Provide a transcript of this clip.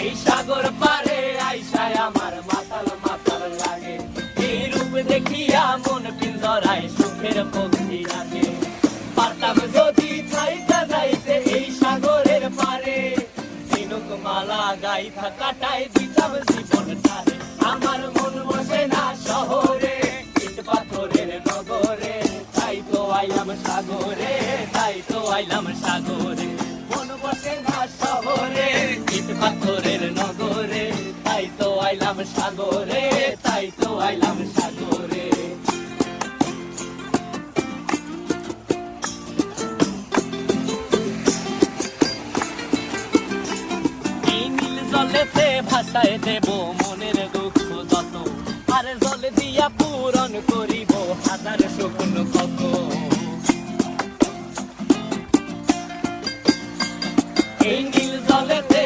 এই সাগর পারে আইসায় আমার মাতাল মাতাল লাগে, এই রূপ দেখিয়া মন পিঞ্জরায় সুখের পক্ষী রাখে। পারতাম যদি থাইতা যাইতে এই সাগরের পারে, ঝিনুক মালা গাইথা কাটাই দিতাম জীবনটারে। আমার মন বসে না শহরে, ইট পাথরের নগরে, তাই তো আইলাম সাগরে, তাই তো আইলাম সাগরে। মন বসে না শহরে, ইট পাথরের নগরে, তাই তো আইলাম সাগরে, তাই তো আইলাম সাগরে। জলেতে ভাসায় দেব মনের দুঃখ যত, আর জল দিয়া পূরণ করিব হাজার স্বপ্ন কত। এই নীল জলেতে